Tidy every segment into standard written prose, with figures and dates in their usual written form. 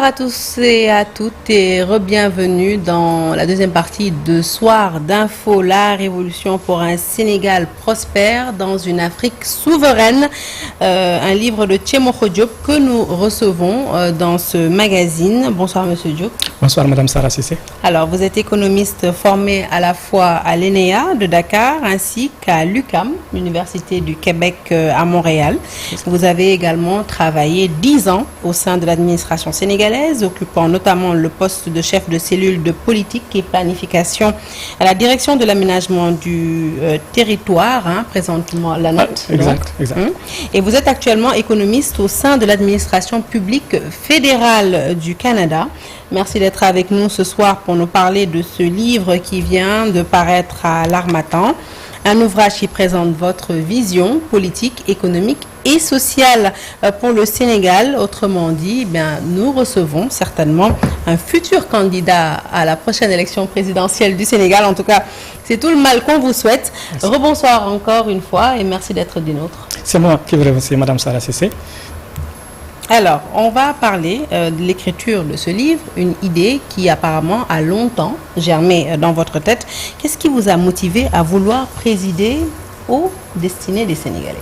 Bonsoir à tous et à toutes et re-bienvenue dans la deuxième partie de Soir d'info, la révolution pour un Sénégal prospère dans une Afrique souveraine. Un livre de Tchemokho Diop que nous recevons dans ce magazine. Bonsoir Monsieur Diop. Bonsoir Madame Sarah Cissé. Alors vous êtes économiste formé à la fois à l'ENEA de Dakar ainsi qu'à l'UQAM, l'Université du Québec à Montréal. Vous avez également travaillé 10 ans au sein de l'administration sénégalaise, occupant notamment le poste de chef de cellule de politique et planification à la direction de l'aménagement du territoire, présentement la note. Exact. Et vous êtes actuellement économiste au sein de l'administration publique fédérale du Canada. Merci d'être avec nous ce soir pour nous parler de ce livre qui vient de paraître à l'Harmattan. Un ouvrage qui présente votre vision politique, économique et sociale pour le Sénégal. Autrement dit, nous recevons certainement un futur candidat à la prochaine élection présidentielle du Sénégal. En tout cas, c'est tout le mal qu'on vous souhaite. Rebonsoir encore une fois et merci d'être des nôtres. C'est moi qui vous remercie, Madame Sarah Cissé. Alors, on va parler de l'écriture de ce livre, une idée qui apparemment a longtemps germé dans votre tête. Qu'est-ce qui vous a motivé à vouloir présider aux destinées des Sénégalais?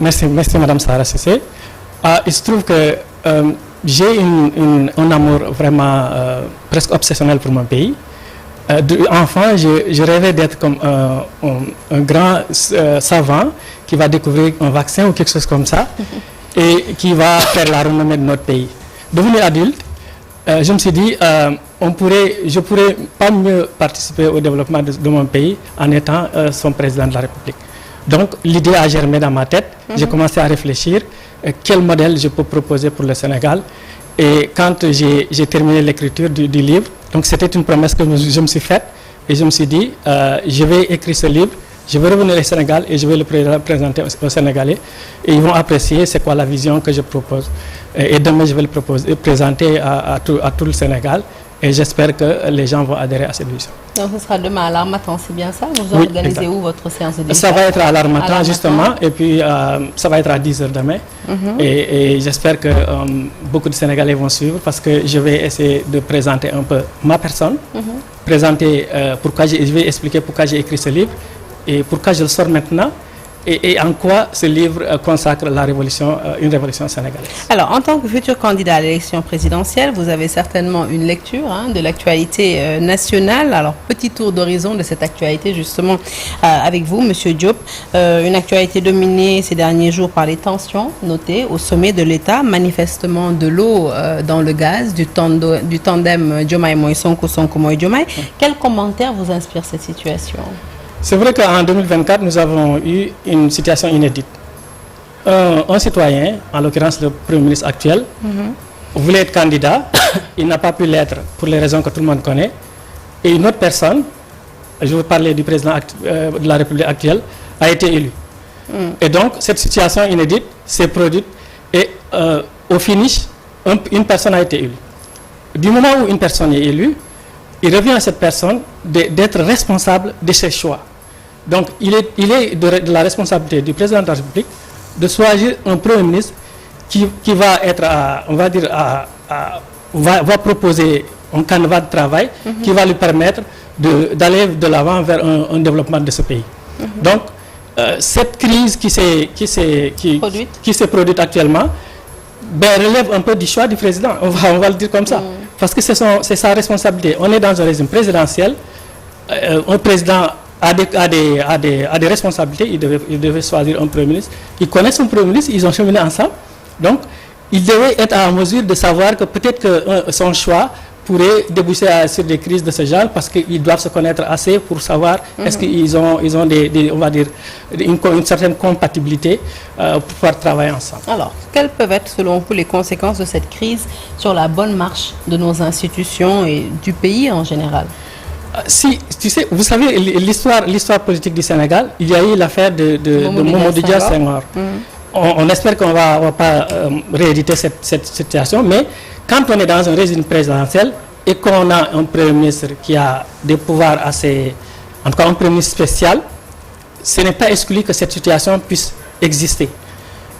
Merci Madame Sarah Cissé. Il se trouve que j'ai un amour vraiment presque obsessionnel pour mon pays. Enfant, je rêvais d'être comme un grand savant qui va découvrir un vaccin ou quelque chose comme ça. Et qui va faire la renommée de notre pays. Devenu adulte, je me suis dit, je pourrais pas mieux participer au développement de mon pays en étant son président de la République. Donc l'idée a germé dans ma tête. J'ai commencé à réfléchir quel modèle je peux proposer pour le Sénégal. Et quand j'ai terminé l'écriture du livre, donc c'était une promesse que je me suis faite et je me suis dit, je vais écrire ce livre. Je vais revenir au Sénégal et je vais le présenter aux Sénégalais. Et ils vont apprécier c'est quoi la vision que je propose. Et demain, je vais le présenter à tout le Sénégal. Et j'espère que les gens vont adhérer à cette vision. Donc ce sera demain à l'Harmattan, c'est bien ça? Vous organisez où votre séance de Ça va être à l'Harmattan justement. Et puis ça va être à 10h demain. Et j'espère que beaucoup de Sénégalais vont suivre parce que je vais essayer de présenter un peu ma personne. Présenter je vais expliquer pourquoi j'ai écrit ce livre. Et pourquoi je le sors maintenant et en quoi ce livre consacre une révolution sénégalaise. Alors, en tant que futur candidat à l'élection présidentielle, vous avez certainement une lecture de l'actualité nationale. Alors, petit tour d'horizon de cette actualité justement avec vous, Monsieur Diop. Une actualité dominée ces derniers jours par les tensions notées au sommet de l'État, manifestement de l'eau dans le gaz, du tandem Diomaye Moïse Sonko, Sonko Moïse Diomaye. Quel commentaire vous inspire cette situation? C'est vrai qu'en 2024, nous avons eu une situation inédite. Un citoyen, en l'occurrence le Premier ministre actuel, voulait être candidat. Il n'a pas pu l'être pour les raisons que tout le monde connaît. Et une autre personne, je veux parler du président de la République actuelle, a été élu. Et donc, cette situation inédite s'est produite. Et au finish, une personne a été élue. Du moment où une personne est élue, il revient à cette personne d'être responsable de ses choix. Donc, il est de la responsabilité du président de la République de choisir un Premier ministre qui va être, va proposer un canevas de travail qui va lui permettre d'aller de l'avant vers un développement de ce pays. Donc, cette crise qui s'est produite actuellement relève un peu du choix du président, on va le dire comme ça. Parce que c'est sa responsabilité. On est dans un régime présidentiel. Un président a des responsabilités. Il devait choisir un Premier ministre. Il connaît son Premier ministre. Ils ont cheminé ensemble. Donc, il devait être en mesure de savoir que peut-être que son choix pourrait déboucher sur des crises de ce genre parce qu'ils doivent se connaître assez pour savoir est-ce qu'ils ont on va dire, une certaine compatibilité pour pouvoir travailler ensemble. Alors, quelles peuvent être selon vous les conséquences de cette crise sur la bonne marche de nos institutions et du pays en général? Tu sais, vous savez, l'histoire politique du Sénégal, il y a eu l'affaire de Mamadou Dia Senghor. On espère qu'on ne va pas rééditer cette situation, mais quand on est dans un régime présidentiel et qu'on a un Premier ministre qui a des pouvoirs assez... En tout cas, un Premier ministre spécial, ce n'est pas exclu que cette situation puisse exister.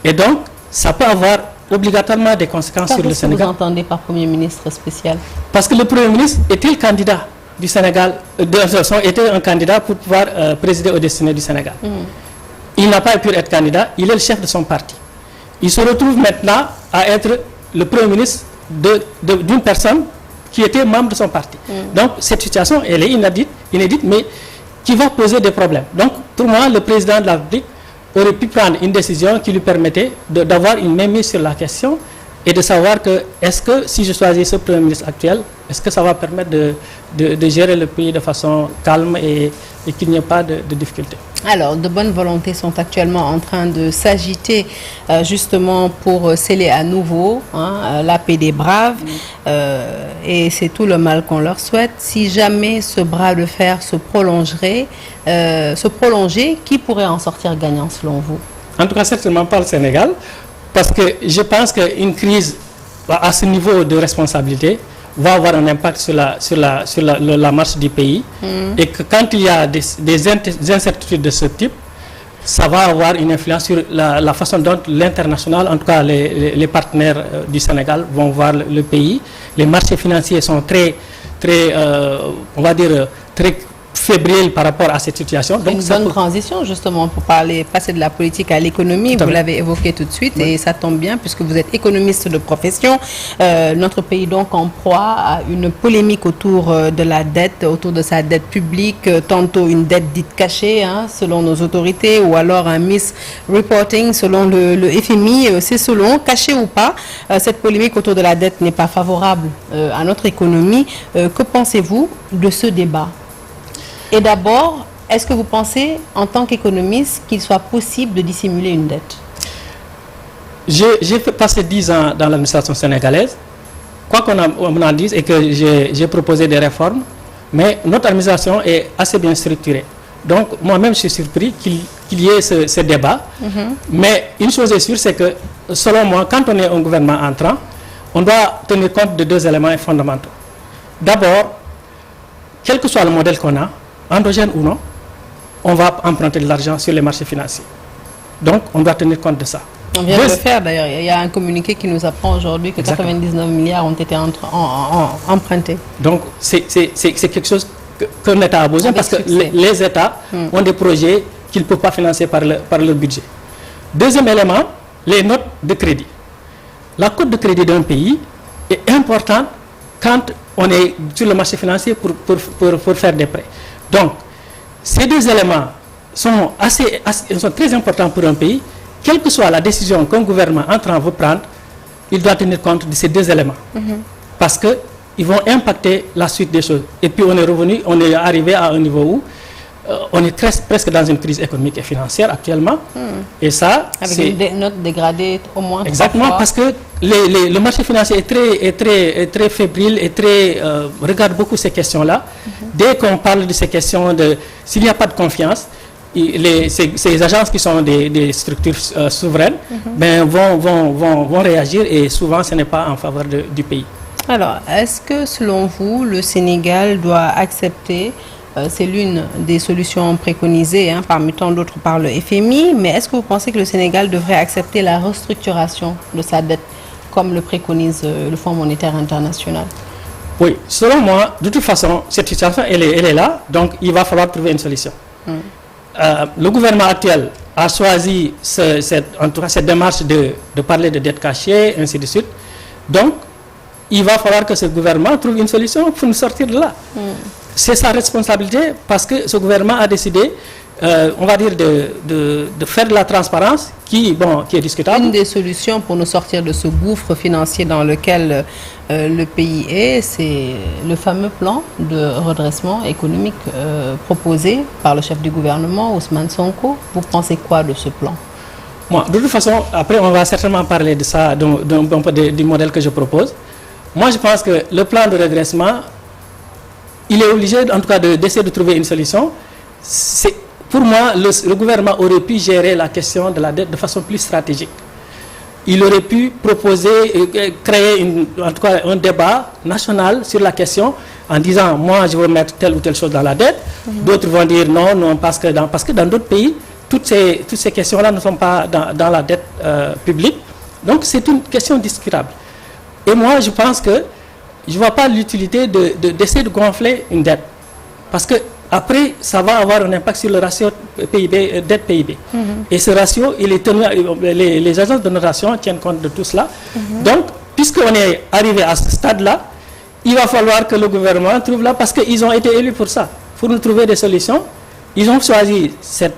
Et donc, ça peut avoir obligatoirement des conséquences sur le Sénégal. Qu'est-ce que vous entendez par Premier ministre spécial? Parce que le Premier ministre était le candidat du Sénégal, était un candidat pour pouvoir présider au destiné du Sénégal. Il n'a pas pu être candidat, il est le chef de son parti. Il se retrouve maintenant à être le Premier ministre d'une personne qui était membre de son parti. Donc cette situation, elle est inédite, mais qui va poser des problèmes. Donc pour moi, le président de la République aurait pu prendre une décision qui lui permettait d'avoir une mainmise sur la question et de savoir que, est-ce que si je choisis ce Premier ministre actuel, est-ce que ça va permettre de gérer le pays de façon calme et qu'il n'y ait pas de difficultés. Alors, de bonnes volontés sont actuellement en train de s'agiter justement pour sceller à nouveau la paix des braves et c'est tout le mal qu'on leur souhaite. Si jamais ce bras de fer se prolongeait, qui pourrait en sortir gagnant selon vous? En tout cas, certainement pas le Sénégal, parce que je pense qu'une crise à ce niveau de responsabilité va avoir un impact sur la marche du pays et que quand il y a des incertitudes de ce type, ça va avoir une influence sur la façon dont l'international, en tout cas les partenaires du Sénégal vont voir le pays. Les marchés financiers sont très on va dire, très fébrile par rapport à cette situation. Donc une bonne transition justement pour passer de la politique à l'économie. Vous l'avez évoqué tout de suite et ça tombe bien puisque vous êtes économiste de profession. Notre pays donc en proie à une polémique autour de la dette, autour de sa dette publique, tantôt une dette dite cachée selon nos autorités ou alors un misreporting selon le FMI. C'est selon, caché ou pas, cette polémique autour de la dette n'est pas favorable à notre économie. Que pensez-vous de ce débat? Et d'abord, est-ce que vous pensez, en tant qu'économiste, qu'il soit possible de dissimuler une dette? J'ai passé 10 ans dans l'administration sénégalaise, quoi qu'on en dise, et que j'ai proposé des réformes, mais notre administration est assez bien structurée. Donc, moi-même, je suis surpris qu'il y ait ce débat. Mais une chose est sûre, c'est que, selon moi, quand on est un gouvernement entrant, on doit tenir compte de deux éléments fondamentaux. D'abord, quel que soit le modèle qu'on a, endogène ou non, on va emprunter de l'argent sur les marchés financiers. Donc, on doit tenir compte de ça. On vient de le faire d'ailleurs. Il y a un communiqué qui nous apprend aujourd'hui que 99 milliards ont été empruntés. Donc, c'est quelque chose qu'un État a besoin parce que les États ont des projets qu'ils ne peuvent pas financer par leur budget. Deuxième élément, les notes de crédit. La cote de crédit d'un pays est importante quand on est sur le marché financier pour faire des prêts. Donc, ces deux éléments sont très importants pour un pays. Quelle que soit la décision qu'un gouvernement entrant veut prendre, il doit tenir compte de ces deux éléments. Parce qu'ils vont impacter la suite des choses. Et puis on est arrivé à un niveau où on est presque dans une crise économique et financière actuellement. Et ça, avec une note dégradée au moins. Exactement, parce que le marché financier est très fébrile et regarde beaucoup ces questions-là. Dès qu'on parle de ces questions, s'il n'y a pas de confiance, ces agences qui sont des structures souveraines vont réagir et souvent ce n'est pas en faveur du pays. Alors, est-ce que selon vous, le Sénégal doit accepter, c'est l'une des solutions préconisées parmi tant d'autres par le FMI, mais est-ce que vous pensez que le Sénégal devrait accepter la restructuration de sa dette comme le préconise le Fonds monétaire international? Oui, selon moi, de toute façon, cette situation elle est là, donc il va falloir trouver une solution. Le gouvernement actuel a choisi en tout cas cette démarche de parler de dette cachée, ainsi de suite. Donc, il va falloir que ce gouvernement trouve une solution pour nous sortir de là. C'est sa responsabilité parce que ce gouvernement a décidé, on va dire, de faire de la transparence qui est discutable. Une des solutions pour nous sortir de ce gouffre financier dans lequel le pays est, c'est le fameux plan de redressement économique proposé par le chef du gouvernement, Ousmane Sonko. Vous pensez quoi de ce plan? Moi, de toute façon, après on va certainement parler de ça, du modèle que je propose. Moi, je pense que le plan de redressement, il est obligé, en tout cas, d'essayer de trouver une solution. Pour moi, le gouvernement aurait pu gérer la question de la dette de façon plus stratégique. Il aurait pu proposer, créer en tout cas un débat national sur la question en disant, moi, je veux mettre telle ou telle chose dans la dette. D'autres vont dire non, parce que dans d'autres pays, toutes ces questions-là ne sont pas dans la dette publique. Donc c'est une question discutable. Et moi, je pense que je ne vois pas l'utilité d'essayer de gonfler une dette. Parce que après, ça va avoir un impact sur le ratio PIB, dette PIB. Et ce ratio, il est tenu, les agences de notation tiennent compte de tout cela. Donc, puisqu'on est arrivé à ce stade-là, il va falloir que le gouvernement trouve là, parce qu'ils ont été élus pour ça, pour nous trouver des solutions. Ils ont choisi cette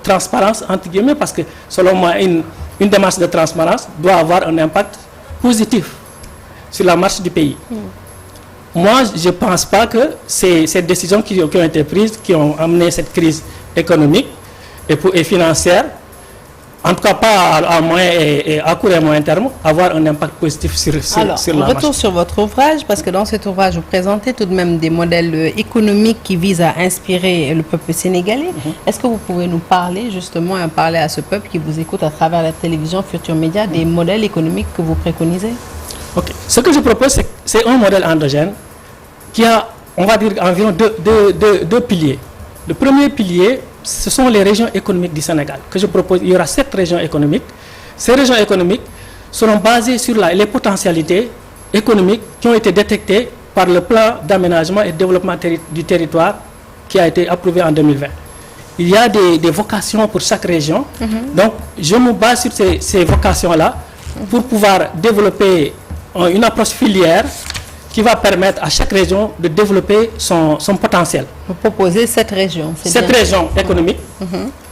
transparence, entre guillemets, parce que selon moi, une démarche de transparence doit avoir un impact positif sur la marche du pays. Moi, je ne pense pas que ces décisions qui ont été prises, qui ont amené cette crise économique et financière, en tout cas pas à moyen et à court et moyen terme, avoir un impact positif sur la marche. Alors, retour sur votre ouvrage, parce que dans cet ouvrage, vous présentez tout de même des modèles économiques qui visent à inspirer le peuple sénégalais. Est-ce que vous pouvez nous parler justement et parler à ce peuple qui vous écoute à travers la télévision Futur Média des modèles économiques que vous préconisez? Ok. Ce que je propose, c'est un modèle endogène qui a, on va dire, environ deux piliers. Le premier pilier, ce sont les régions économiques du Sénégal que je propose. Il y aura 7 régions économiques. Ces régions économiques seront basées sur les potentialités économiques qui ont été détectées par le plan d'aménagement et de développement du territoire qui a été approuvé en 2020. Il y a des vocations pour chaque région. Donc, je me base sur ces vocations-là pour pouvoir développer une approche filière qui va permettre à chaque région de développer son potentiel. Vous proposez 7 régions. Cette région économique,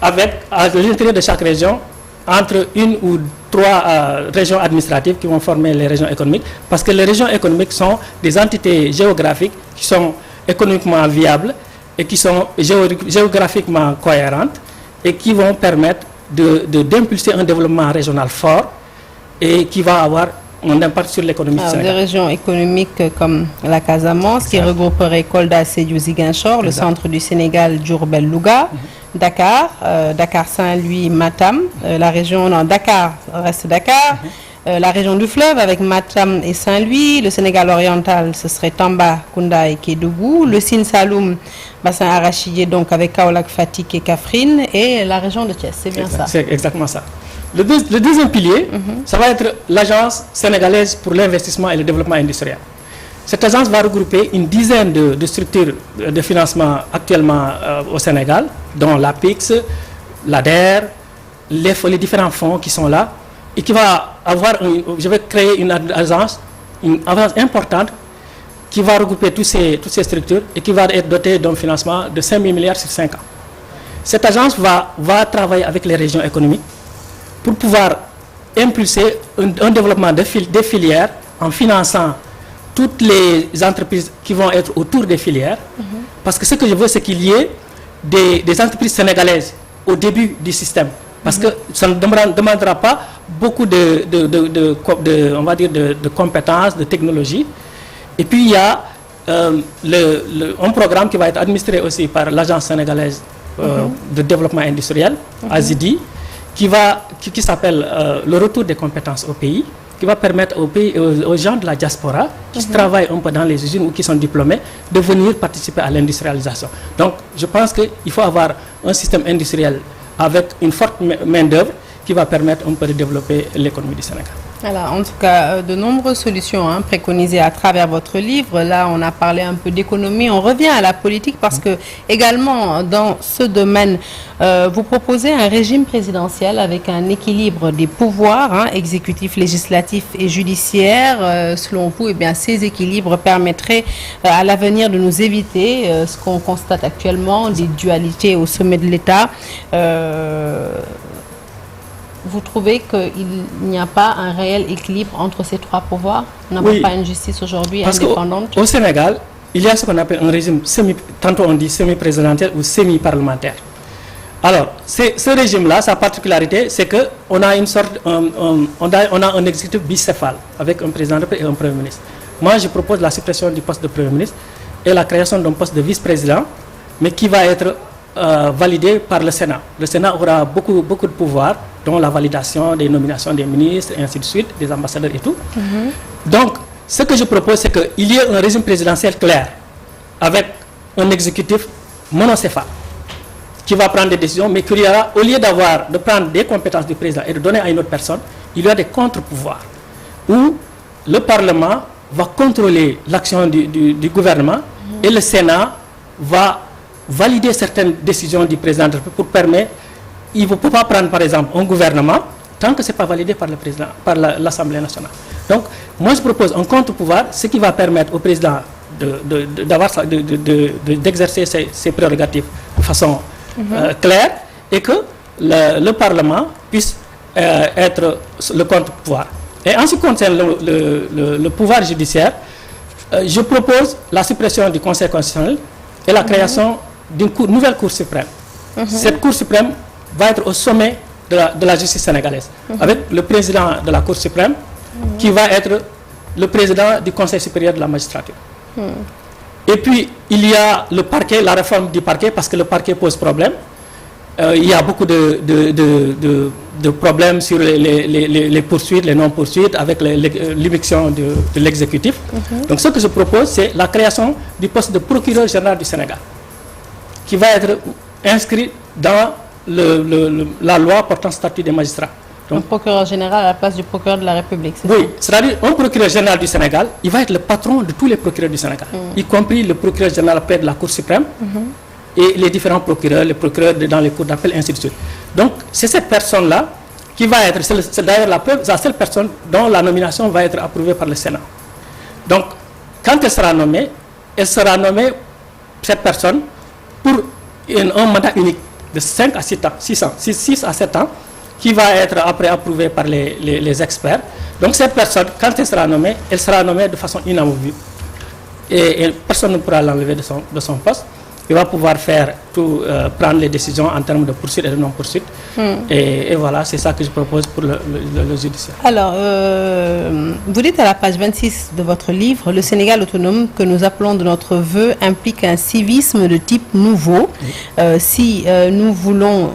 avec à l'intérieur de chaque région, entre 1 ou 3 régions administratives qui vont former les régions économiques, parce que les régions économiques sont des entités géographiques qui sont économiquement viables et qui sont géographiquement cohérentes et qui vont permettre d'impulser un développement régional fort et qui va avoir un impact sur l'économie du Sénégal. Des régions économiques comme la Casamance, qui regrouperait Kolda, Sédhiou, Ziguinchor, le centre du Sénégal, Diourbel, Louga, Dakar, Dakar, Saint-Louis, Matam, la région, Dakar reste Dakar, la région du fleuve avec Matam et Saint-Louis, le Sénégal oriental, ce serait Tamba, Kounda et Kédougou, le Sine Saloum, bassin arachidier, donc avec Kaolack, Fatick et Kaffrine, et la région de Thiès, c'est bien ça. C'est exactement ça. Le deuxième pilier, ça va être l'Agence sénégalaise pour l'investissement et le développement industriel. Cette agence va regrouper une dizaine de structures de financement actuellement au Sénégal, dont l'APIX, l'ADER, les différents fonds qui sont là, et qui va avoir, je vais créer une agence importante qui va regrouper toutes ces structures et qui va être dotée d'un financement de 5 000 milliards sur 5 ans. Cette agence va travailler avec les régions économiques pour pouvoir impulser un développement des filières en finançant toutes les entreprises qui vont être autour des filières. Parce que ce que je veux, c'est qu'il y ait des entreprises sénégalaises au début du système. Parce que ça ne demandera pas beaucoup on va dire de compétences, de technologies. Et puis il y a un programme qui va être administré aussi par l'Agence sénégalaise de développement industriel, AZIDI, qui s'appelle le retour des compétences au pays, qui va permettre aux gens de la diaspora qui travaillent un peu dans les usines ou qui sont diplômés de venir participer à l'industrialisation. Donc je pense qu'il faut avoir un système industriel avec une forte main-d'œuvre qui va permettre un peu de développer l'économie du Sénégal. Alors, en tout cas, de nombreuses solutions préconisées à travers votre livre. Là, on a parlé un peu d'économie. On revient à la politique parce que, également, dans ce domaine, vous proposez un régime présidentiel avec un équilibre des pouvoirs, exécutifs, législatifs et judiciaires. Selon vous, eh bien, ces équilibres permettraient à l'avenir de nous éviter ce qu'on constate actuellement, des dualités au sommet de l'État. Vous trouvez qu'il n'y a pas un réel équilibre entre ces 3 pouvoirs? On n'a pas une justice aujourd'hui indépendante? Au Sénégal, il y a ce qu'on appelle un régime tantôt on dit semi-présidentiel ou semi-parlementaire. Alors, ce régime-là, sa particularité, c'est qu'on a une sorte, on a un exécutif bicéphale avec un président et un premier ministre. Moi, je propose la suppression du poste de premier ministre et la création d'un poste de vice-président, mais qui va être validé par le Sénat. Le Sénat aura beaucoup de pouvoirs, dont la validation des nominations des ministres, et ainsi de suite, des ambassadeurs et tout. Donc, ce que je propose, c'est qu'il y ait un régime présidentiel clair, avec un exécutif monocéphale, qui va prendre des décisions, mais qu'il y aura, au lieu de prendre des compétences du président et de donner à une autre personne, il y a des contre-pouvoirs où le Parlement va contrôler l'action du gouvernement et le Sénat va valider certaines décisions du président de la République pour permettre, il ne peut pas prendre par exemple un gouvernement tant que ce n'est pas validé par le président, par l'Assemblée nationale. Donc, moi je propose un contre-pouvoir, ce qui va permettre au président d'exercer ses prérogatives de façon claire et que le Parlement puisse être le contre-pouvoir. Et en ce qui concerne le pouvoir judiciaire, je propose la suppression du Conseil constitutionnel et la création d'une nouvelle Cour suprême. Cette Cour suprême va être au sommet de la justice sénégalaise, avec le président de la Cour suprême qui va être le président du Conseil supérieur de la magistrature. Et puis, il y a le parquet, la réforme du parquet, parce que le parquet pose problème. Il y a beaucoup de problèmes sur les poursuites, les non-poursuites, avec l'éviction de l'exécutif. Donc, ce que je propose, c'est la création du poste de procureur général du Sénégal, qui va être inscrit dans la loi portant statut des magistrats. Donc, un procureur général à la place du procureur de la République, c'est oui, c'est-à-dire un procureur général du Sénégal, il va être le patron de tous les procureurs du Sénégal, y compris le procureur général près de la Cour suprême et les différents procureurs, les procureurs dans les cours d'appel, ainsi de suite. Donc, c'est cette personne-là qui va être, c'est d'ailleurs la seule personne dont la nomination va être approuvée par le Sénat. Donc, quand elle sera nommée, cette personne, pour un mandat unique de 5 à 7 ans, 6 à 7 ans, qui va être après approuvé par les experts. Donc cette personne, quand elle sera nommée de façon inamovible. Et personne ne pourra l'enlever de son poste. Il va pouvoir prendre les décisions en termes de poursuite et de non-poursuite. Et voilà, c'est ça que je propose pour le judiciaire. Alors, vous dites à la page 26 de votre livre, le Sénégal autonome que nous appelons de notre vœu implique un civisme de type nouveau. Si nous voulons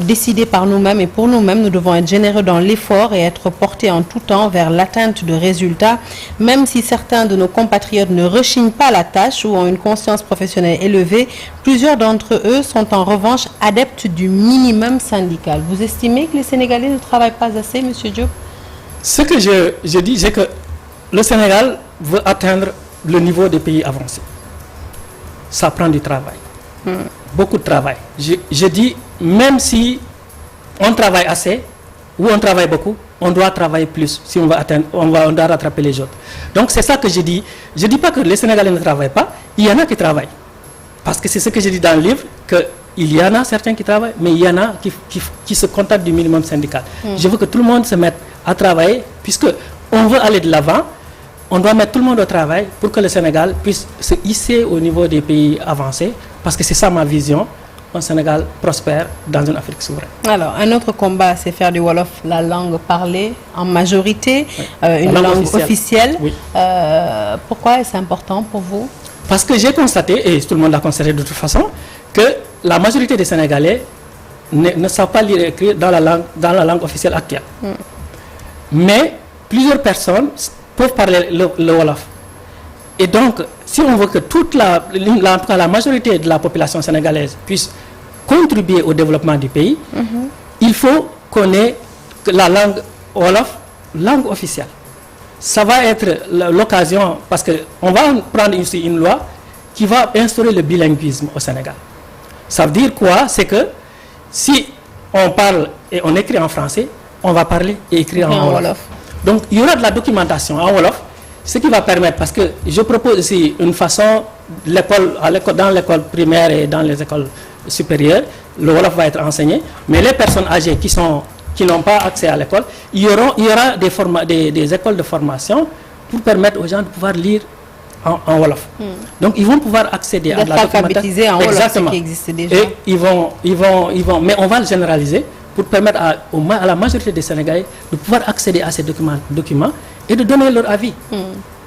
décider par nous-mêmes et pour nous-mêmes, nous devons être généreux dans l'effort et être portés en tout temps vers l'atteinte de résultats, même si certains de nos compatriotes ne rechignent pas à la tâche ou ont une conscience professionnelle élevée. Plusieurs d'entre eux sont en revanche adeptes du minimum syndical. Vous estimez que les Sénégalais ne travaillent pas assez, M. Diop? Ce que je dis, c'est que le Sénégal veut atteindre le niveau des pays avancés. Ça prend du travail. Beaucoup de travail. Je dis, même si on travaille assez ou on travaille beaucoup, on doit travailler plus si on va atteindre, on doit rattraper les autres. Donc c'est ça que je dis. Je ne dis pas que les Sénégalais ne travaillent pas, il y en a qui travaillent. Parce que c'est ce que je dis dans le livre, qu'il y en a certains qui travaillent, mais il y en a qui se contentent du minimum syndical. Je veux que tout le monde se mette à travailler, puisque on veut aller de l'avant, on doit mettre tout le monde au travail pour que le Sénégal puisse se hisser au niveau des pays avancés, parce que c'est ça ma vision, un Sénégal prospère dans une Afrique souveraine. Alors, un autre combat, c'est faire du Wolof la langue parlée en majorité, une langue officielle. Oui. Pourquoi est-ce important pour vous? Parce que j'ai constaté, et tout le monde l'a constaté de toute façon, que la majorité des Sénégalais ne savent pas lire et écrire dans la langue officielle actuelle. Mais plusieurs personnes peuvent parler le Wolof. Et donc, si on veut que la majorité de la population sénégalaise puisse contribuer au développement du pays, il faut qu'on ait la langue Wolof, langue officielle. Ça va être l'occasion, parce qu'on va prendre ici une loi qui va instaurer le bilinguisme au Sénégal. Ça veut dire quoi? C'est que si on parle et on écrit en français, on va parler et écrire en Wolof. Donc, il y aura de la documentation en Wolof, ce qui va permettre, parce que je propose ici une façon, dans l'école primaire et dans les écoles supérieures, le Wolof va être enseigné, mais les personnes âgées qui n'ont pas accès à l'école, il y aura des écoles de formation pour permettre aux gens de pouvoir lire en Wolof. Donc ils vont pouvoir accéder à la documentation. En Wolof, ce qui existe déjà. Et ils vont, mais on va le généraliser pour permettre à la majorité des Sénégalais de pouvoir accéder à ces documents et de donner leur avis.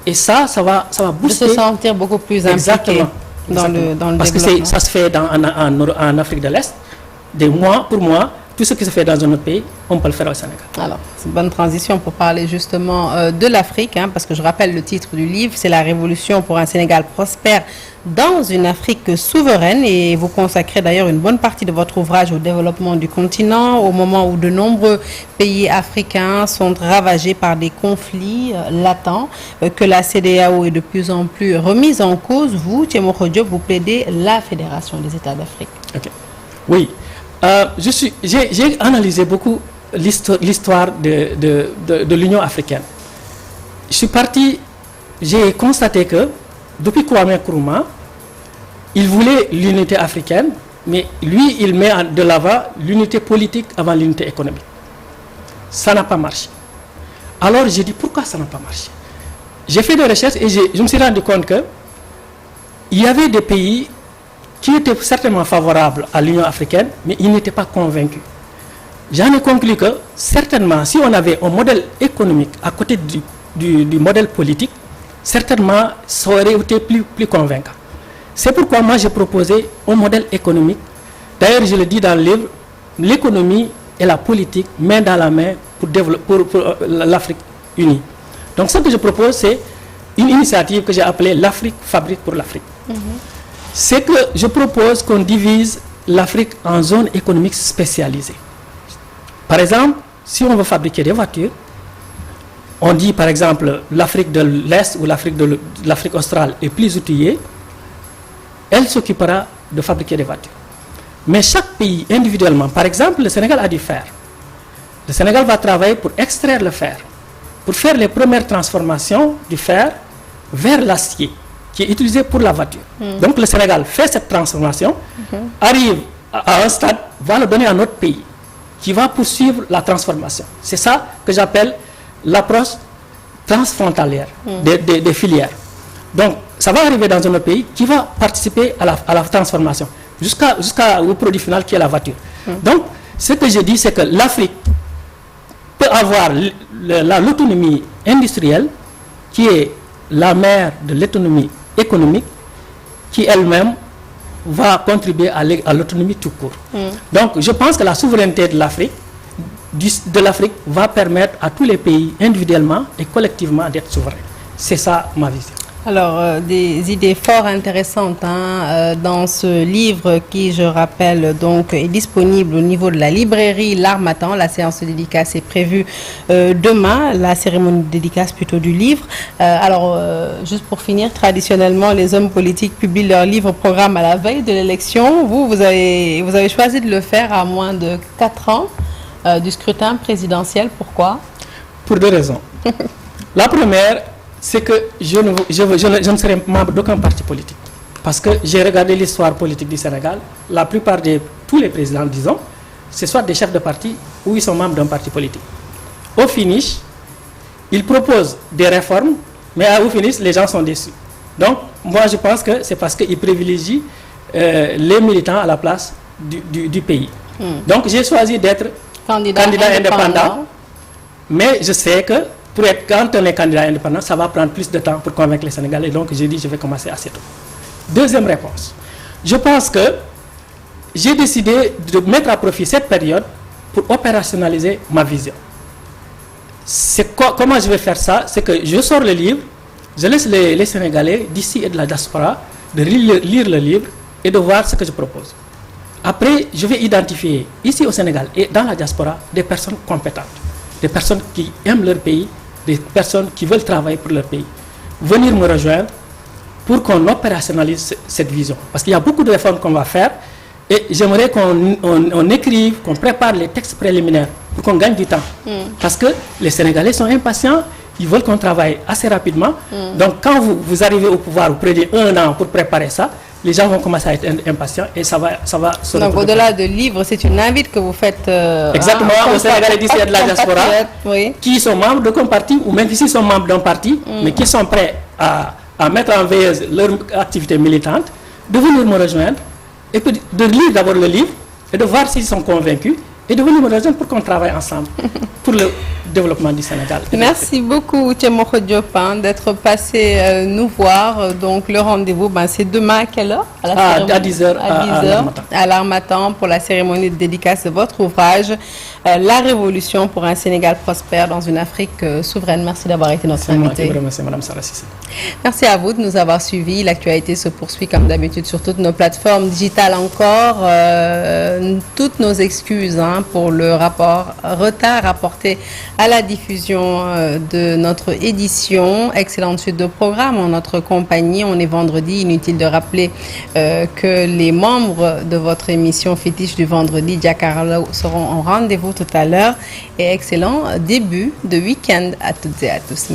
Et ça va booster. De se sentir beaucoup plus impliqué dans le parce développement. Que ça se fait en Afrique de l'Est. Pour moi, tout ce qui se fait dans un autre pays, on peut le faire au Sénégal. Alors, c'est une bonne transition pour parler justement de l'Afrique, parce que je rappelle le titre du livre, c'est La Révolution pour un Sénégal prospère dans une Afrique souveraine, et vous consacrez d'ailleurs une bonne partie de votre ouvrage au développement du continent, au moment où de nombreux pays africains sont ravagés par des conflits latents, que la CEDEAO est de plus en plus remise en cause. Vous, Thiemokho Diop, vous plaidez la Fédération des États d'Afrique. Okay. Oui, j'ai analysé beaucoup l'histoire de l'Union africaine. Je suis parti, j'ai constaté que depuis Kwame Nkrumah, il voulait l'unité africaine, mais lui, il met de l'avant l'unité politique avant l'unité économique. Ça n'a pas marché. Alors j'ai dit, pourquoi ça n'a pas marché? J'ai fait des recherches et je me suis rendu compte qu'il y avait des pays qui étaient certainement favorables à l'Union africaine, mais ils n'étaient pas convaincus. J'en ai conclu que, certainement, si on avait un modèle économique à côté du modèle politique, certainement, ça aurait été plus convaincant. C'est pourquoi moi, j'ai proposé un modèle économique. D'ailleurs, je le dis dans le livre, l'économie et la politique, main dans la main, pour l'Afrique unie. Donc, ce que je propose, c'est une initiative que j'ai appelée l'Afrique fabrique pour l'Afrique. C'est que je propose qu'on divise l'Afrique en zones économiques spécialisées. Par exemple, si on veut fabriquer des voitures, on dit par exemple l'Afrique de l'Est ou l'Afrique australe est plus outillée, elle s'occupera de fabriquer des voitures. Mais chaque pays individuellement, par exemple le Sénégal a du fer. Le Sénégal va travailler pour extraire le fer, pour faire les premières transformations du fer vers l'acier, qui est utilisé pour la voiture. Donc le Sénégal fait cette transformation, arrive à un stade, va le donner à un autre pays, qui va poursuivre la transformation. C'est ça que j'appelle l'approche transfrontalière des filières. Donc ça va arriver dans un autre pays qui va participer à la transformation, jusqu'au produit final qui est la voiture. Donc ce que je dis, c'est que l'Afrique peut avoir l'autonomie industrielle, qui est la mère de l'autonomie économique, qui elle-même va contribuer à l'autonomie tout court. Donc je pense que la souveraineté de l'Afrique va permettre à tous les pays individuellement et collectivement d'être souverains. C'est ça ma vision. Alors, des idées fort intéressantes dans ce livre qui, je rappelle, donc est disponible au niveau de la librairie L'Harmattan. La séance de dédicace est prévue demain, la cérémonie de dédicace plutôt du livre. Alors, juste pour finir, traditionnellement, les hommes politiques publient leurs livres programmes à la veille de l'élection. Vous avez choisi de le faire à moins de 4 ans du scrutin présidentiel. Pourquoi? Pour 2 raisons. La première, c'est que je ne serai membre d'aucun parti politique. Parce que j'ai regardé l'histoire politique du Sénégal. La plupart de tous les présidents, disons, c'est soit des chefs de parti ou ils sont membres d'un parti politique. Au finish, ils proposent des réformes, mais au finish, les gens sont déçus. Donc, moi, je pense que c'est parce qu'ils privilégient les militants à la place du pays. Donc, j'ai choisi d'être candidat indépendant. Mais je sais que quand on est candidat indépendant, ça va prendre plus de temps pour convaincre les Sénégalais. Donc, j'ai dit, je vais commencer assez tôt. Deuxième réponse. Je pense que j'ai décidé de mettre à profit cette période pour opérationnaliser ma vision. Comment je vais faire ça? C'est que je sors le livre, je laisse les Sénégalais d'ici et de la diaspora de lire le livre et de voir ce que je propose. Après, je vais identifier ici au Sénégal et dans la diaspora des personnes compétentes, des personnes qui aiment leur pays, des personnes qui veulent travailler pour leur pays. Venir me rejoindre pour qu'on opérationnalise cette vision. Parce qu'il y a beaucoup de réformes qu'on va faire et j'aimerais qu'on écrive, qu'on prépare les textes préliminaires pour qu'on gagne du temps. Parce que les Sénégalais sont impatients, ils veulent qu'on travaille assez rapidement. Donc quand vous arrivez au pouvoir, vous prenez 1 an pour préparer ça, les gens vont commencer à être impatients et ça va se Donc au-delà de livres, c'est une invite que vous faites exactement aux Sénégalais d'ici et de la diaspora qui sont membres d'aucun parti ou même s'ils sont membres d'un parti, mais qui sont prêts à mettre en veilleuse leur activité militante, de venir me rejoindre et puis de lire d'abord le livre et de voir s'ils sont convaincus et de venir me rejoindre pour qu'on travaille ensemble pour le développement du Sénégal. Merci beaucoup, Thiemokho Diop, d'être passé nous voir. Donc, le rendez-vous, c'est demain à quelle heure? À 10h à l'Harmattan pour la cérémonie de dédicace de votre ouvrage, La Révolution pour un Sénégal prospère dans une Afrique souveraine. Merci d'avoir été notre invité. Merci, Madame Sarah Cissé. Merci à vous de nous avoir suivis. L'actualité se poursuit comme d'habitude sur toutes nos plateformes digitales encore. Toutes nos excuses pour le retard rapporté à la diffusion de notre édition. Excellente suite de programme en notre compagnie. On est vendredi. Inutile de rappeler que les membres de votre émission fétiche du vendredi, Giancarlo, seront en rendez-vous tout à l'heure. Et excellent début de week-end à toutes et à tous.